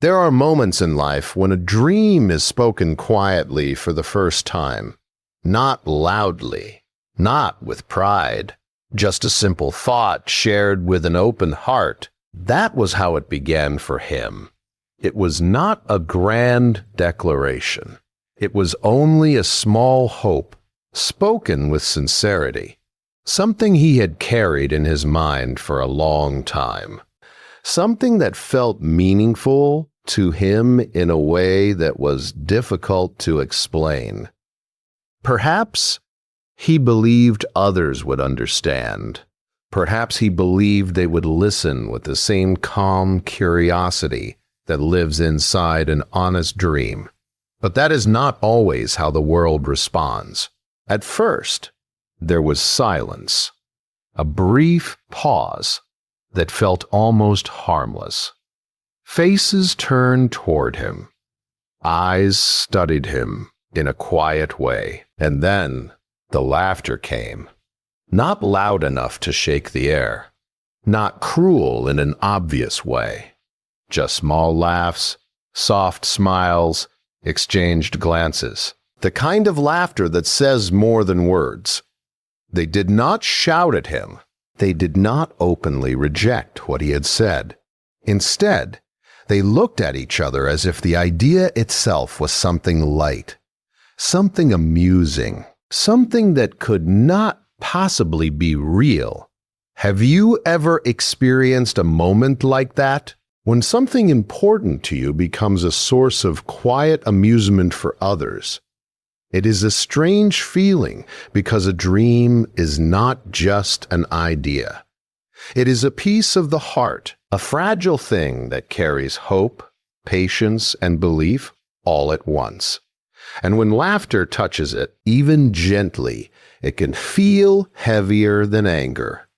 There are moments in life when a dream is spoken quietly for the first time, not loudly, not with pride, just a simple thought shared with an open heart. That was how it began for him. It was not a grand declaration. It was only a small hope, spoken with sincerity, something he had carried in his mind for a long time, something that felt meaningful to him in a way that was difficult to explain. Perhaps he believed others would understand. Perhaps he believed they would listen with the same calm curiosity that lives inside an honest dream. But that is not always how the world responds. At first, there was silence, a brief pause that felt almost harmless. Faces turned toward him. Eyes studied him in a quiet way. And then the laughter came. Not loud enough to shake the air. Not cruel in an obvious way. Just small laughs, soft smiles, exchanged glances. The kind of laughter that says more than words. They did not shout at him. They did not openly reject what he had said. Instead, they looked at each other as if the idea itself was something light, something amusing, something that could not possibly be real. Have you ever experienced a moment like that? When something important to you becomes a source of quiet amusement for others. It is a strange feeling because a dream is not just an idea. It is a piece of the heart, a fragile thing that carries hope, patience, and belief all at once. And when laughter touches it, even gently, it can feel heavier than anger.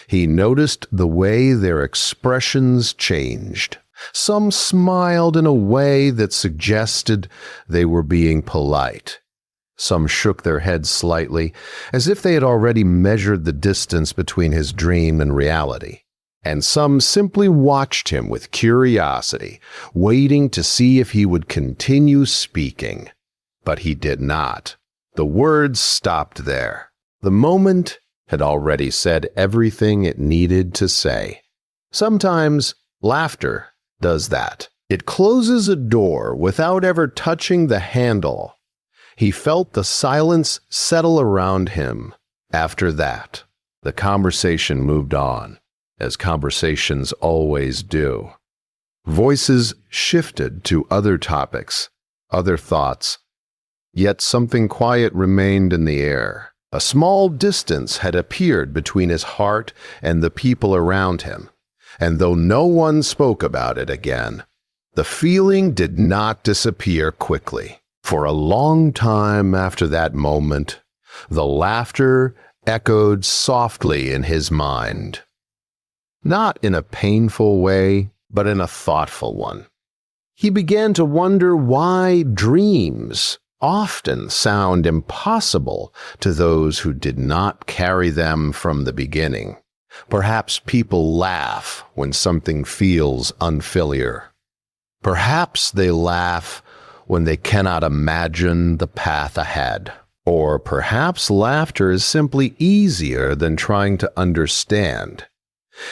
He noticed the way their expressions changed. Some smiled in a way that suggested they were being polite. Some shook their heads slightly, as if they had already measured the distance between his dream and reality. And some simply watched him with curiosity, waiting to see if he would continue speaking. But he did not. The words stopped there. The moment had already said everything it needed to say. Sometimes laughter does that. It closes a door without ever touching the handle. He felt the silence settle around him. After that, the conversation moved on, as conversations always do. Voices shifted to other topics, other thoughts. Yet something quiet remained in the air. A small distance had appeared between his heart and the people around him, and though no one spoke about it again, the feeling did not disappear quickly. For a long time after that moment, the laughter echoed softly in his mind. Not in a painful way, but in a thoughtful one. He began to wonder why dreams often sound impossible to those who did not carry them from the beginning. Perhaps people laugh when something feels unfamiliar. Perhaps they laugh when they cannot imagine the path ahead. Or perhaps laughter is simply easier than trying to understand.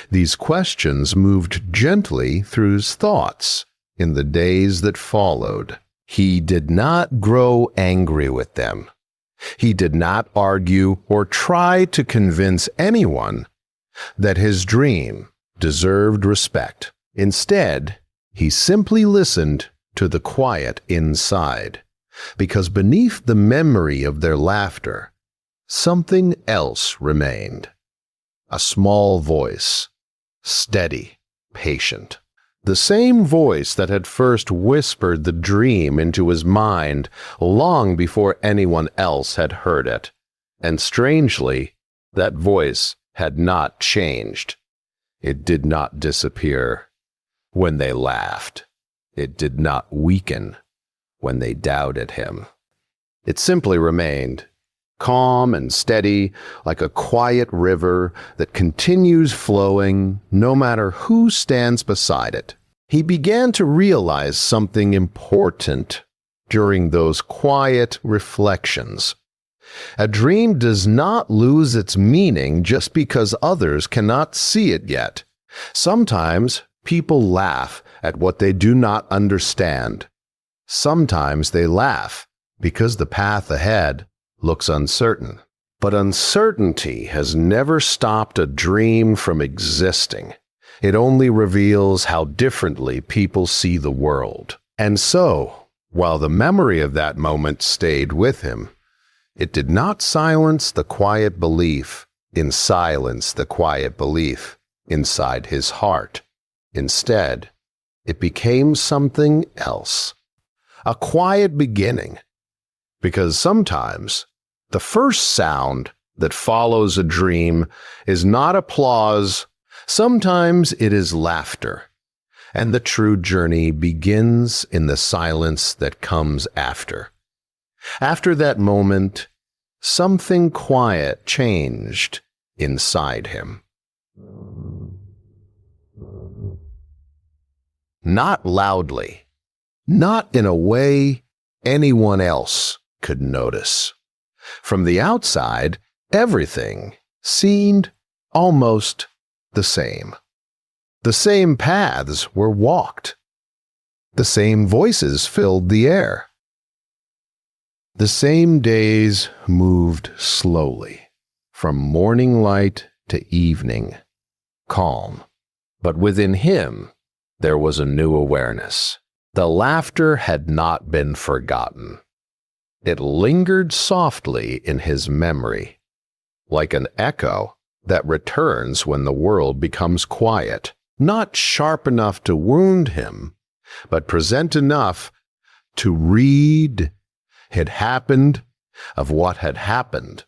These questions moved gently through his thoughts in the days that followed. He did not grow angry with them. He did not argue or try to convince anyone that his dream deserved respect. Instead, he simply listened to the quiet inside, because beneath the memory of their laughter, something else remained. A small voice, steady, patient. The same voice that had first whispered the dream into his mind long before anyone else had heard it. And strangely, that voice had not changed. It did not disappear when they laughed. It did not weaken when they doubted him. It simply remained, calm and steady, like a quiet river that continues flowing no matter who stands beside it. He began to realize something important during those quiet reflections. A dream does not lose its meaning just because others cannot see it yet. Sometimes people laugh at what they do not understand. Sometimes they laugh because the path ahead looks uncertain. But uncertainty has never stopped a dream from existing. It only reveals how differently people see the world. And so, while the memory of that moment stayed with him, it did not silence the quiet belief inside his heart. Instead, it became something else. A quiet beginning. Because sometimes the first sound that follows a dream is not applause. Sometimes it is laughter. And the true journey begins in the silence that comes after. After that moment, something quiet changed inside him. Not loudly, not in a way anyone else could notice. From the outside, everything seemed almost the same. The same paths were walked. The same voices filled the air. The same days moved slowly, from morning light to evening, calm. But within him, there was a new awareness. The laughter had not been forgotten. It lingered softly in his memory, like an echo that returns when the world becomes quiet, not sharp enough to wound him, but present enough to read had happened of what had happened.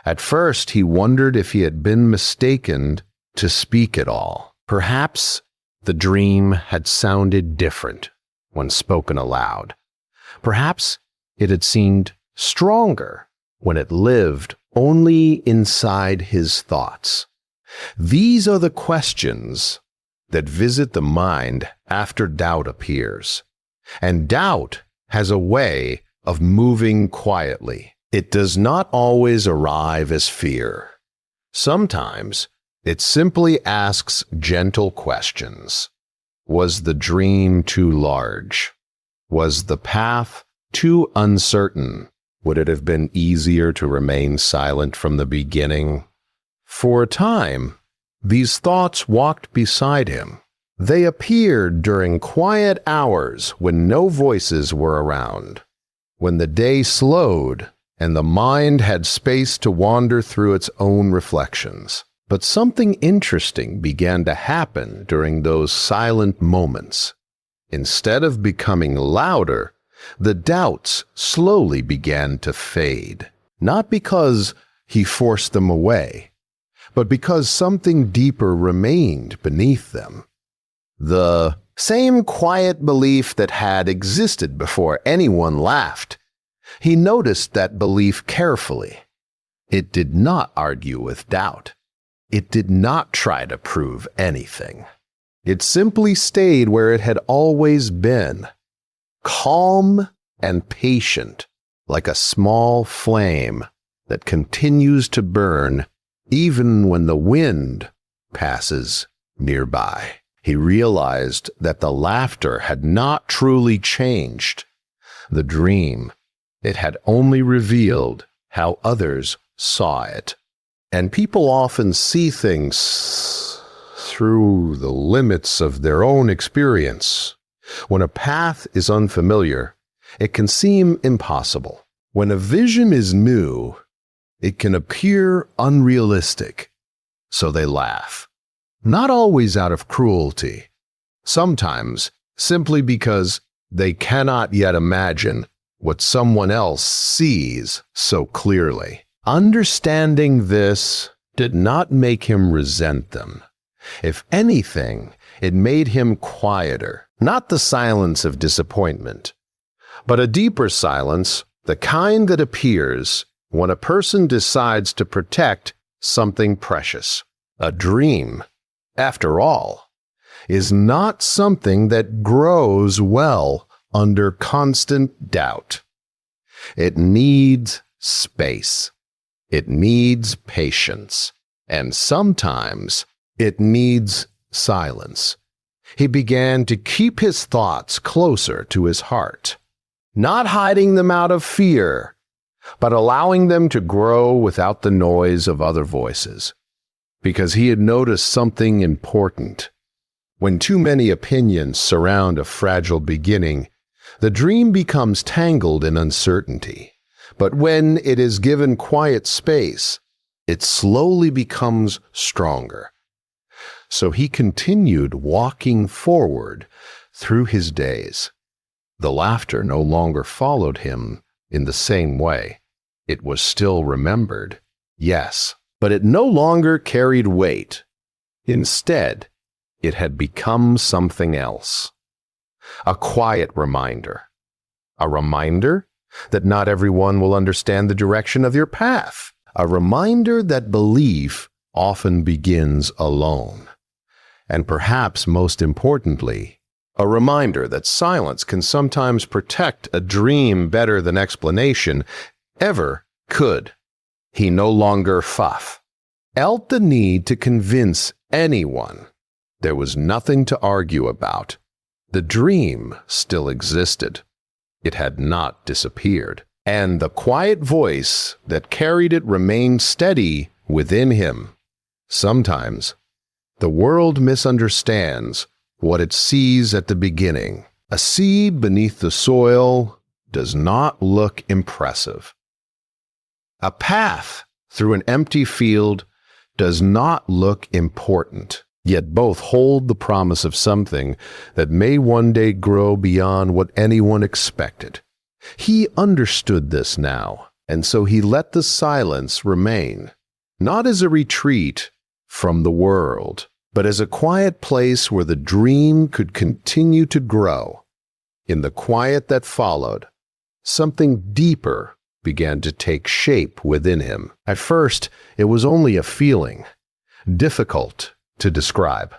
At first he wondered if he had been mistaken to speak at all. Perhaps the dream had sounded different when spoken aloud. Perhaps it had seemed stronger when it lived only inside his thoughts. These are the questions that visit the mind after doubt appears. And doubt has a way of moving quietly. It does not always arrive as fear. Sometimes it simply asks gentle questions. Was the dream too large? Was the path too uncertain? Would it have been easier to remain silent from the beginning? For a time, these thoughts walked beside him. They appeared during quiet hours when no voices were around, when the day slowed and the mind had space to wander through its own reflections. But something interesting began to happen during those silent moments. Instead of becoming louder, the doubts slowly began to fade, not because he forced them away, but because something deeper remained beneath them. The same quiet belief that had existed before anyone laughed. He noticed that belief carefully. It did not argue with doubt. It did not try to prove anything. It simply stayed where it had always been, calm and patient, like a small flame that continues to burn even when the wind passes nearby. He realized that the laughter had not truly changed the dream. It had only revealed how others saw it. And people often see things through the limits of their own experience. When a path is unfamiliar, it can seem impossible. When a vision is new, it can appear unrealistic. So they laugh. Not always out of cruelty. Sometimes simply because they cannot yet imagine what someone else sees so clearly. Understanding this did not make him resent them. If anything, it made him quieter, not the silence of disappointment, but a deeper silence, the kind that appears when a person decides to protect something precious. A dream, after all, is not something that grows well under constant doubt. It needs space. It needs patience. And sometimes it needs silence. He began to keep his thoughts closer to his heart, not hiding them out of fear, but allowing them to grow without the noise of other voices. Because he had noticed something important. When too many opinions surround a fragile beginning, the dream becomes tangled in uncertainty. But when it is given quiet space, it slowly becomes stronger. So he continued walking forward through his days. The laughter no longer followed him in the same way. It was still remembered, yes, but it no longer carried weight. Instead, it had become something else. A quiet reminder. A reminder that not everyone will understand the direction of your path. A reminder that belief often begins alone. And perhaps most importantly, a reminder that silence can sometimes protect a dream better than explanation ever could. He no longer felt the need to convince anyone. There was nothing to argue about. The dream still existed. It had not disappeared. And the quiet voice that carried it remained steady within him. Sometimes, the world misunderstands what it sees at the beginning. A seed beneath the soil does not look impressive. A path through an empty field does not look important, yet both hold the promise of something that may one day grow beyond what anyone expected. He understood this now, and so he let the silence remain, not as a retreat from the world, but as a quiet place where the dream could continue to grow. In the quiet that followed, something deeper began to take shape within him. At first, it was only a feeling, difficult to describe.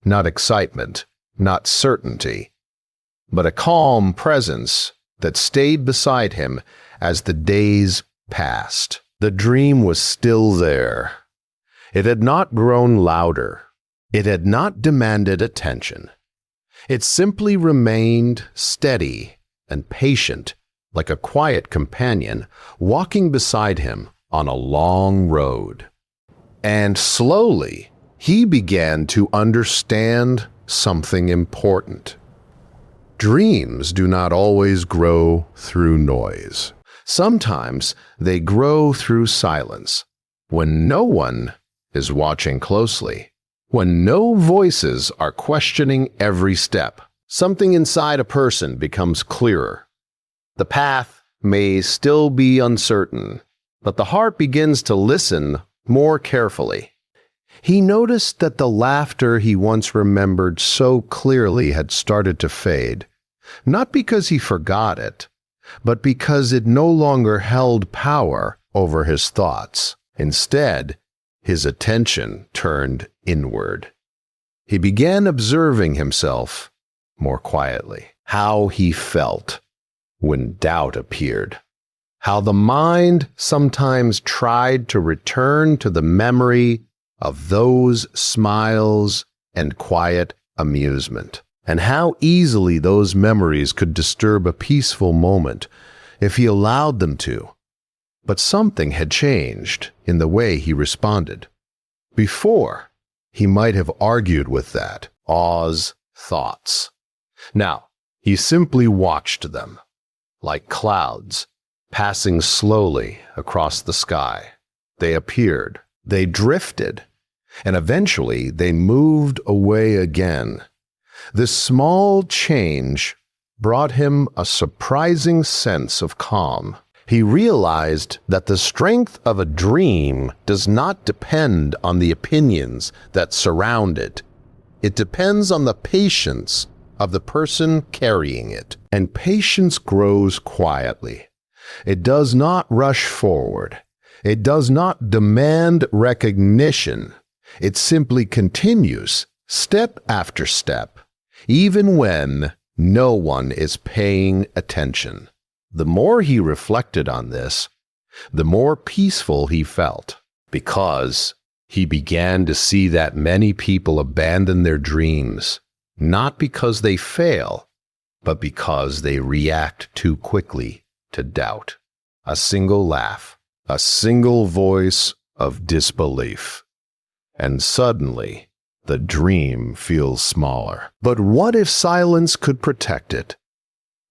Not excitement, not certainty, but a calm presence that stayed beside him as the days passed. The dream was still there. It had not grown louder. It had not demanded attention. It simply remained steady and patient, like a quiet companion walking beside him on a long road. And slowly, he began to understand something important. Dreams do not always grow through noise. Sometimes they grow through silence, when no one is watching closely, when no voices are questioning every step. Something inside a person becomes clearer. The path may still be uncertain, but the heart begins to listen more carefully. He noticed that the laughter he once remembered so clearly had started to fade, not because he forgot it, but because it no longer held power over his thoughts. Instead, his attention turned inward. He began observing himself more quietly, how he felt when doubt appeared, how the mind sometimes tried to return to the memory of those smiles and quiet amusement, and how easily those memories could disturb a peaceful moment if he allowed them to. But something had changed in the way he responded. Before, he might have argued with that aw's thoughts. Now, he simply watched them, like clouds passing slowly across the sky. They appeared, they drifted, and eventually they moved away again. This small change brought him a surprising sense of calm. He realized that the strength of a dream does not depend on the opinions that surround it. It depends on the patience of the person carrying it. And patience grows quietly. It does not rush forward. It does not demand recognition. It simply continues step after step, even when no one is paying attention. The more he reflected on this, the more peaceful he felt, because he began to see that many people abandon their dreams, not because they fail, but because they react too quickly to doubt. A single laugh, a single voice of disbelief, and suddenly the dream feels smaller. But what if silence could protect it?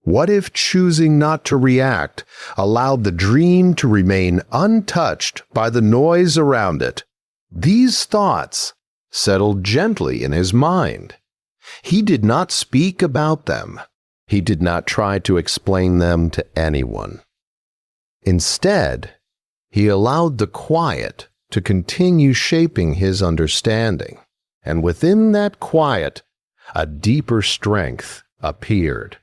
What if choosing not to react allowed the dream to remain untouched by the noise around it? These thoughts settled gently in his mind. He did not speak about them. He did not try to explain them to anyone. Instead, he allowed the quiet to continue shaping his understanding. And within that quiet, a deeper strength appeared.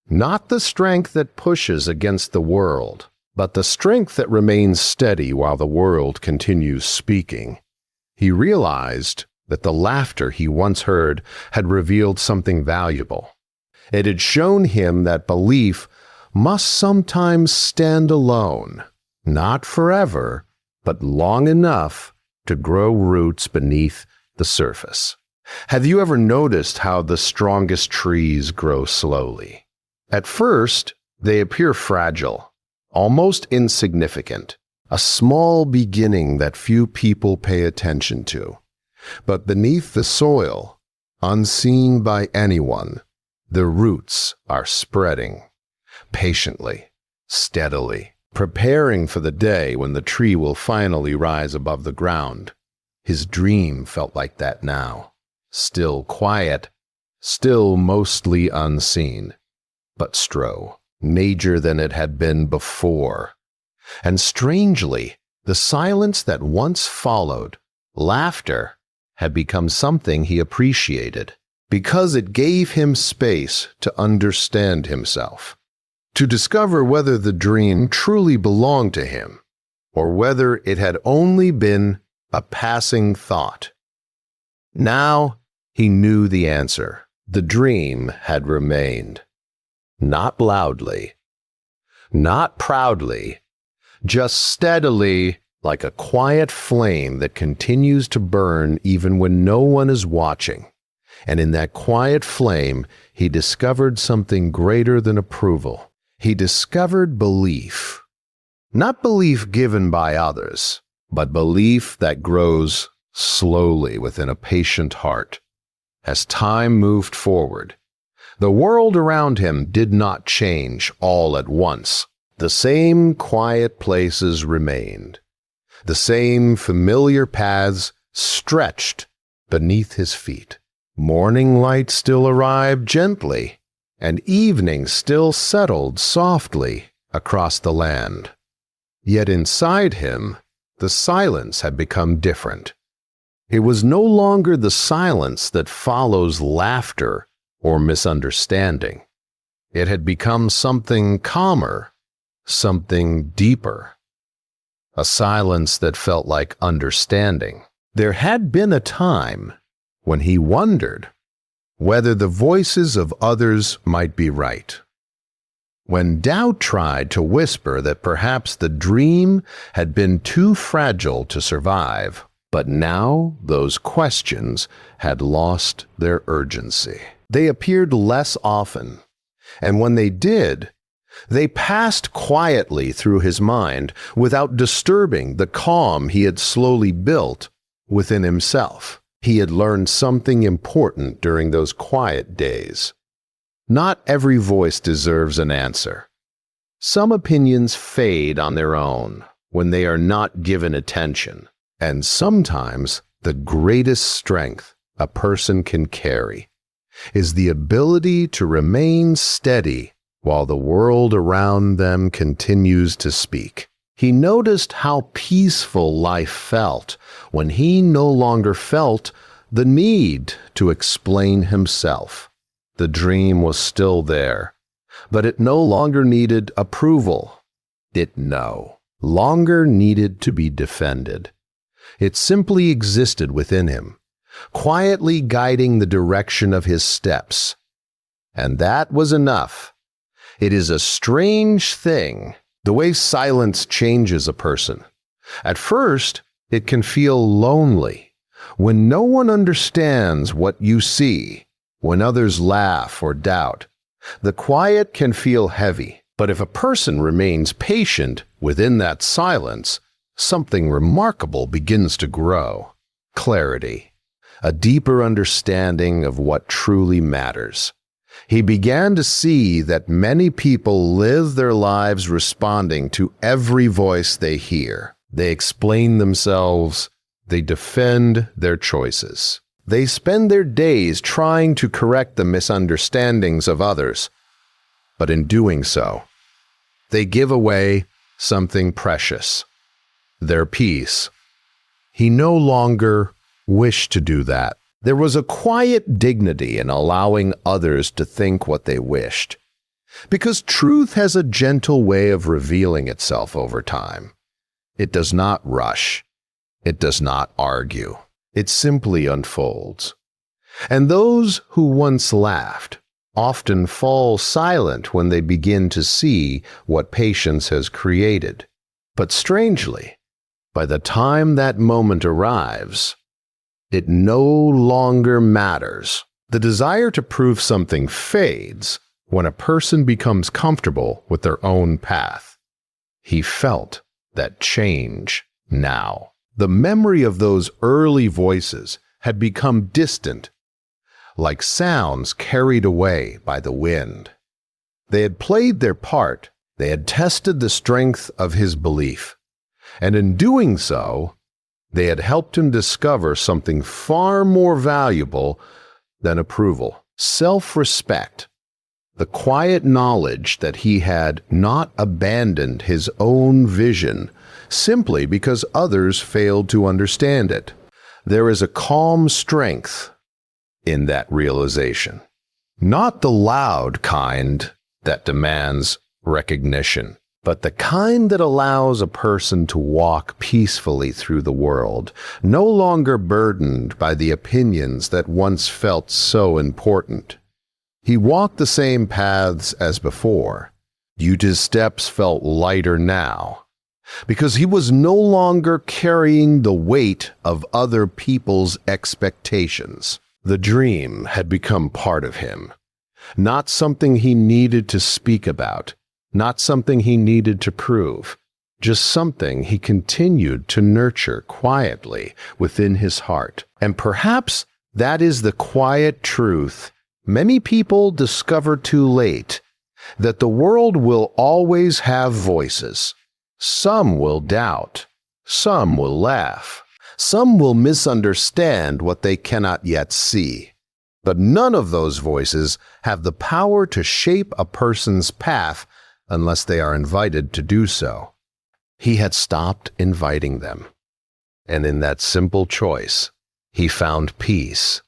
Not the strength that pushes against the world, but the strength that remains steady while the world continues speaking. He realized that the laughter he once heard had revealed something valuable. It had shown him that belief must sometimes stand alone, not forever, but long enough to grow roots beneath the surface. Have you ever noticed how the strongest trees grow slowly? At first, they appear fragile, almost insignificant, a small beginning that few people pay attention to. But beneath the soil, unseen by anyone, the roots are spreading, patiently, steadily, preparing for the day when the tree will finally rise above the ground. His dream felt like that now, still quiet, still mostly unseen, but major than it had been before. And strangely, the silence that once followed, laughter, had become something he appreciated, because it gave him space to understand himself, to discover whether the dream truly belonged to him, or whether it had only been a passing thought. Now he knew the answer. The dream had remained. Not loudly, not proudly, just steadily, like a quiet flame that continues to burn even when no one is watching. And in that quiet flame, he discovered something greater than approval. He discovered belief. Not belief given by others, but belief that grows slowly within a patient heart. As time moved forward, the world around him did not change all at once. The same quiet places remained. The same familiar paths stretched beneath his feet. Morning light still arrived gently, and evening still settled softly across the land. Yet inside him, the silence had become different. It was no longer the silence that follows laughter or misunderstanding. It had become something calmer, something deeper. A silence that felt like understanding. There had been a time when he wondered whether the voices of others might be right. When doubt tried to whisper that perhaps the dream had been too fragile to survive, but now those questions had lost their urgency. They appeared less often, and when they did, they passed quietly through his mind without disturbing the calm he had slowly built within himself. He had learned something important during those quiet days. Not every voice deserves an answer. Some opinions fade on their own when they are not given attention, and sometimes the greatest strength a person can carry is the ability to remain steady while the world around them continues to speak. He noticed how peaceful life felt when he no longer felt the need to explain himself. The dream was still there, but it no longer needed approval. It no longer needed to be defended. It simply existed within him, quietly guiding the direction of his steps. And that was enough. It is a strange thing, the way silence changes a person. At first, it can feel lonely. When no one understands what you see, when others laugh or doubt, the quiet can feel heavy. But if a person remains patient within that silence, something remarkable begins to grow. Clarity, a deeper understanding of what truly matters. He began to see that many people live their lives responding to every voice they hear. They explain themselves. They defend their choices. They spend their days trying to correct the misunderstandings of others. But in doing so, they give away something precious, their peace. He no longer wished to do that. There was a quiet dignity in allowing others to think what they wished, because truth has a gentle way of revealing itself over time. It does not rush. It does not argue. It simply unfolds. And those who once laughed often fall silent when they begin to see what patience has created. But strangely, by the time that moment arrives, it no longer matters. The desire to prove something fades when a person becomes comfortable with their own path. He felt that change now. The memory of those early voices had become distant, like sounds carried away by the wind. They had played their part. They had tested the strength of his belief. And in doing so, they had helped him discover something far more valuable than approval: self-respect. The quiet knowledge that he had not abandoned his own vision simply because others failed to understand it. There is a calm strength in that realization. Not the loud kind that demands recognition, but the kind that allows a person to walk peacefully through the world, no longer burdened by the opinions that once felt so important. He walked the same paths as before, yet his steps felt lighter now, because he was no longer carrying the weight of other people's expectations. The dream had become part of him, not something he needed to speak about, not something he needed to prove, just something he continued to nurture quietly within his heart. And perhaps that is the quiet truth many people discover too late, that the world will always have voices. Some will doubt, some will laugh, some will misunderstand what they cannot yet see. But none of those voices have the power to shape a person's path unless they are invited to do so. He had stopped inviting them, and in that simple choice, he found peace.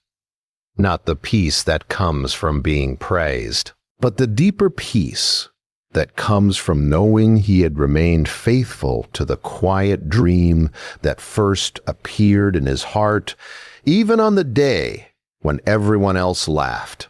Not the peace that comes from being praised, but the deeper peace that comes from knowing he had remained faithful to the quiet dream that first appeared in his heart, even on the day when everyone else laughed.